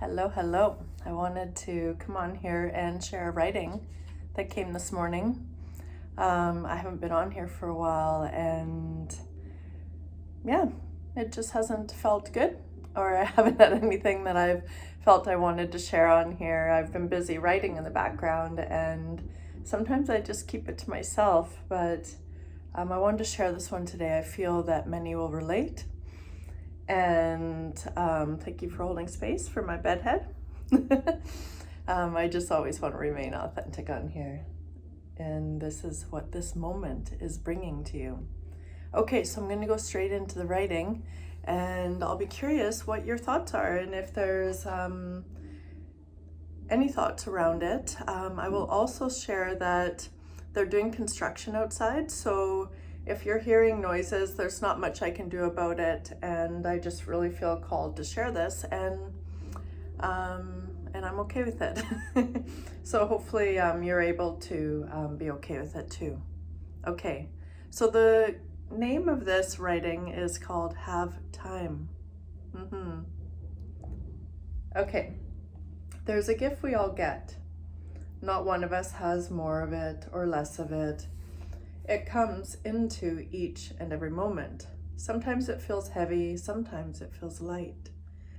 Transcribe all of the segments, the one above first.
Hello, hello. I wanted to come on here and share a writing that came this morning. I haven't been on here for a while, and yeah, it just hasn't felt good, or I haven't had anything that I've felt I wanted to share on here. I've been busy writing in the background, and sometimes I just keep it to myself, but I wanted to share this one today. I feel that many will relate. And thank you for holding space for my bedhead. I just always want to remain authentic on here. And this is what this moment is bringing to you. Okay, so I'm going to go straight into the writing, and I'll be curious what your thoughts are and if there's any thoughts around it. I will also share that they're doing construction outside, so if you're hearing noises, there's not much I can do about it, and I just really feel called to share this, and I'm okay with it. So hopefully you're able to be okay with it too. Okay, so the name of this writing is called Have Time. Okay, there's a gift we all get. Not one of us has more of it or less of it. It comes into each and every moment. Sometimes it feels heavy, sometimes it feels light.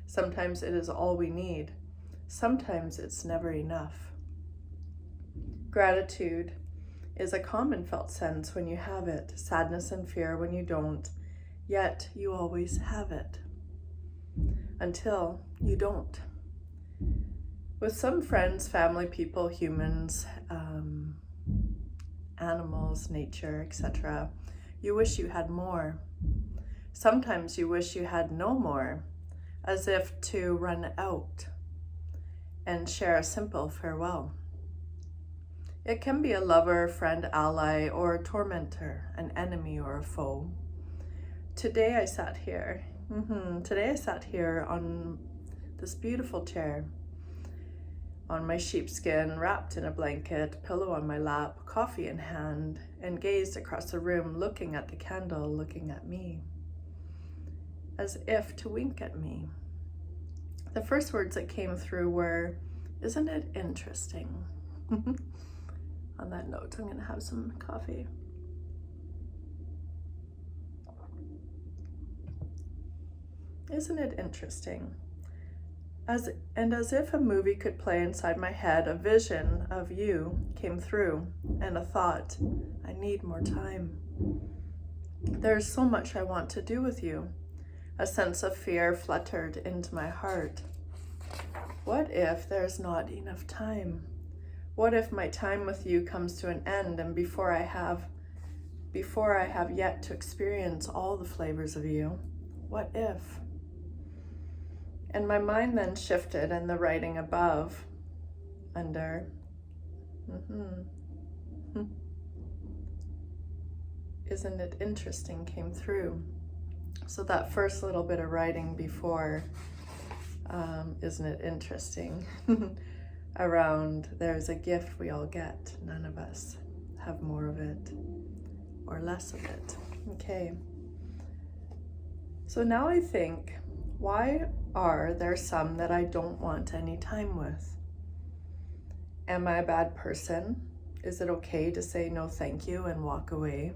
Sometimes it is all we need. Sometimes it's never enough. Gratitude is a common felt sense when you have it, sadness and fear when you don't, yet you always have it. Until you don't. With some friends, family, people, humans, animals, nature, etc., you wish you had more. Sometimes you wish you had no more, as if to run out and share a simple farewell. It can be a lover, friend, ally, or a tormentor, an enemy or a foe. Today I sat here on this beautiful chair, on my sheepskin, wrapped in a blanket, pillow on my lap, coffee in hand, and gazed across the room, looking at the candle, looking at me, as if to wink at me. The first words that came through were, "Isn't it interesting?" On that note, I'm gonna have some coffee. Isn't it interesting? As if a movie could play inside my head, a vision of you came through, and a thought, I need more time. There's so much I want to do with you. A sense of fear fluttered into my heart. What if there's not enough time? What if my time with you comes to an end, and before I have yet to experience all the flavors of you? What if? And my mind then shifted, and the writing above, under, isn't it interesting, came through. So that first little bit of writing before, isn't it interesting, around there's a gift we all get. None of us have more of it or less of it. Okay. So now I think, why are there some that I don't want any time with? Am I a bad person? Is it okay to say no thank you and walk away?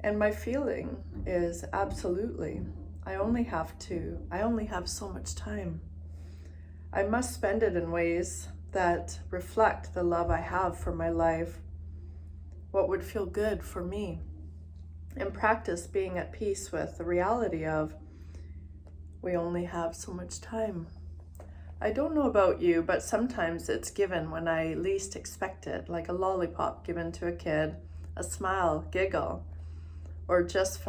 And my feeling is absolutely, I only have so much time. I must spend it in ways that reflect the love I have for my life, what would feel good for me, and practice being at peace with the reality of we only have so much time. I don't know about you, but sometimes it's given when I least expect it, like a lollipop given to a kid, a smile, giggle, or just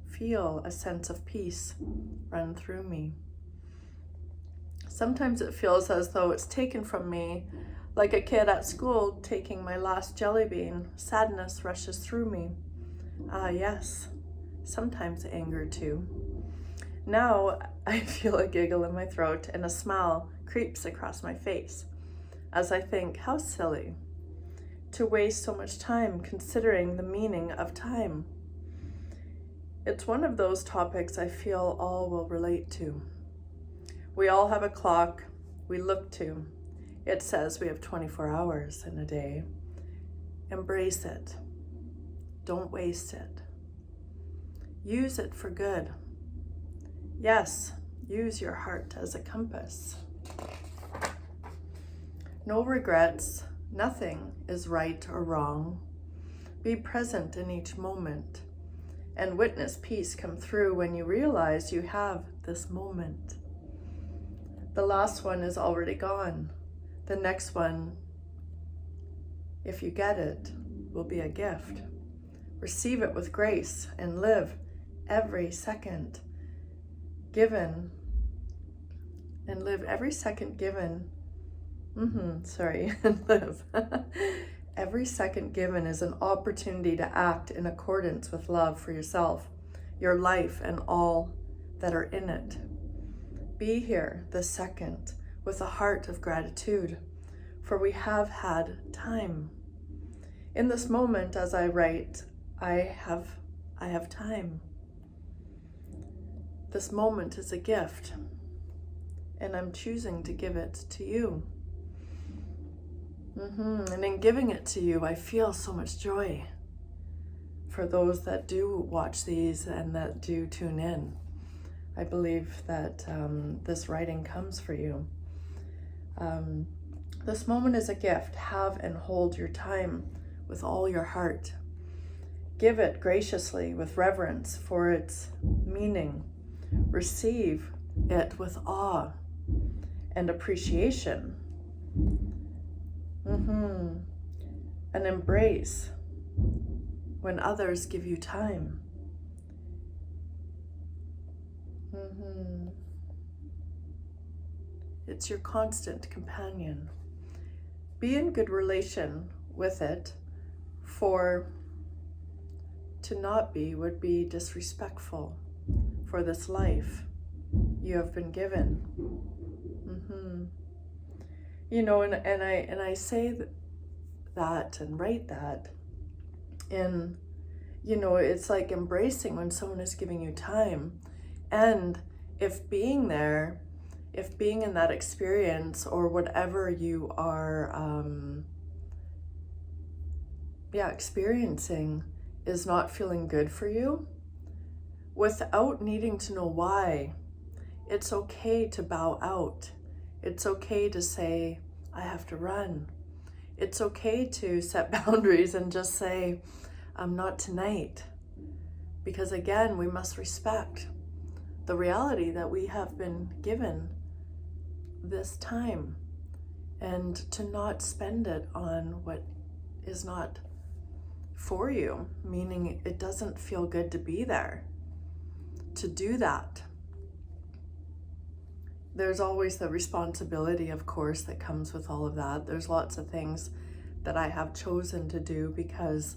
feel a sense of peace run through me. Sometimes it feels as though it's taken from me, like a kid at school taking my last jelly bean. Sadness rushes through me. Ah, yes, sometimes anger too. Now I feel a giggle in my throat and a smile creeps across my face as I think, how silly to waste so much time considering the meaning of time. It's one of those topics I feel all will relate to. We all have a clock we look to. It says we have 24 hours in a day. Embrace it. Don't waste it. Use it for good. Yes, use your heart as a compass. No regrets. Nothing is right or wrong. Be present in each moment and witness peace come through when you realize you have this moment. The last one is already gone. The next one, if you get it, will be a gift. Receive it with grace and live every second given, and live every second given. And live. Every second given is an opportunity to act in accordance with love for yourself, your life, and all that are in it. Be here this second with a heart of gratitude, for we have had time. In this moment, as I write, I have time. This moment is a gift, and I'm choosing to give it to you. And in giving it to you, I feel so much joy for those that do watch these and that do tune in. I believe that this writing comes for you. This moment is a gift. Have and hold your time with all your heart. Give it graciously with reverence for its meaning. Receive it with awe and appreciation. And embrace when others give you time. It's your constant companion. Be in good relation with it, for to not be would be disrespectful for this life you have been given. You know, and I say that and write that in, you know, it's like embracing when someone is giving you time. And if being there, if being in that experience or whatever you are experiencing is not feeling good for you, without needing to know why, it's okay to bow out. It's okay to say, I have to run. It's okay to set boundaries and just say, not tonight. Because again, we must respect the reality that we have been given this time, and to not spend it on what is not for you, meaning it doesn't feel good to be there, to do that. There's always the responsibility, of course, that comes with all of that. There's lots of things that I have chosen to do because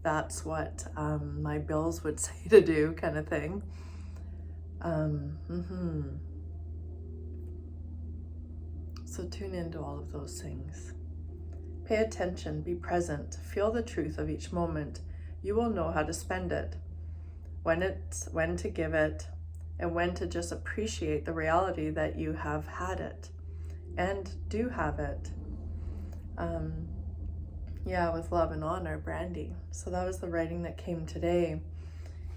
that's what my bills would say to do, kind of thing. So tune into all of those things. Pay attention, be present, feel the truth of each moment. You will know how to spend it, when to give it, and when to just appreciate the reality that you have had it and do have it. With love and honor, Brandy. So that was the writing that came today.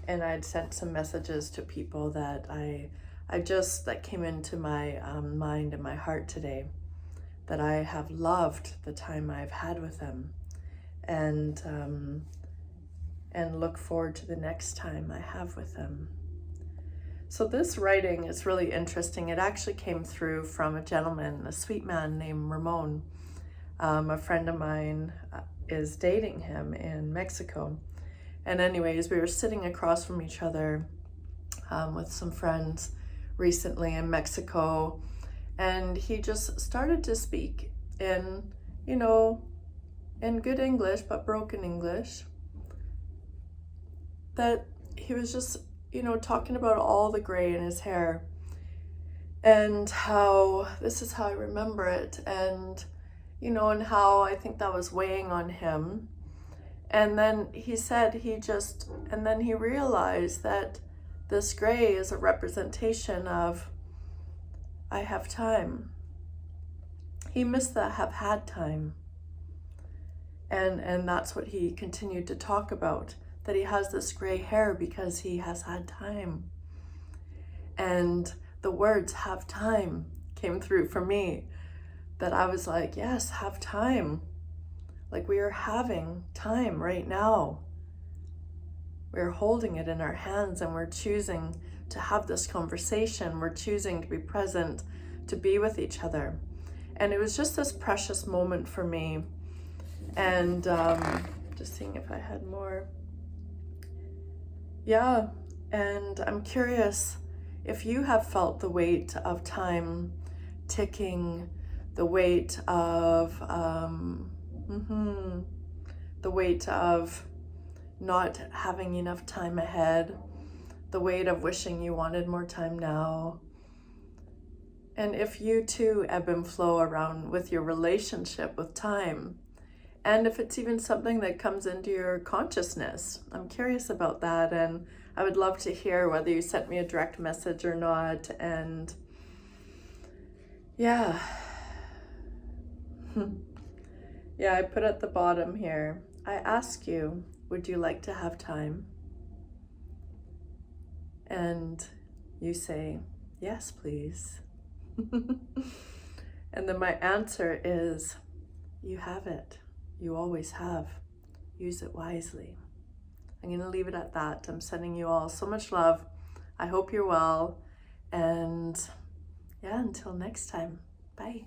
And I'd sent some messages to people that that came into my mind and my heart today, that I have loved the time I've had with them, and look forward to the next time I have with them. So this writing is really interesting. It actually came through from a gentleman, a sweet man named Ramon. A friend of mine is dating him in Mexico. And anyways, we were sitting across from each other with some friends recently in Mexico, and he just started to speak in good English, but broken English. That he was just, talking about all the gray in his hair and how this is how I remember it, and, and how I think that was weighing on him. And then he said and then he realized that this gray is a representation of I have time. He missed the have had time. And that's what he continued to talk about, that he has this gray hair because he has had time. And the words have time came through for me, that I was like, yes, have time. Like we are having time right now. We're holding it in our hands and we're choosing to have this conversation. We're choosing to be present, to be with each other. And it was just this precious moment for me. And just seeing if I had more. Yeah, and I'm curious if you have felt the weight of time ticking, the weight of the weight of not having enough time ahead, the weight of wishing you wanted more time now. And if you too ebb and flow around with your relationship with time, and if it's even something that comes into your consciousness, I'm curious about that, and I would love to hear whether you sent me a direct message or not. And yeah, yeah, I put at the bottom here, I ask you, would you like to have time? And you say, yes, please. And then my answer is, you have it. You always have. Use it wisely. I'm going to leave it at that. I'm sending you all so much love. I hope you're well. And yeah, until next time. Bye.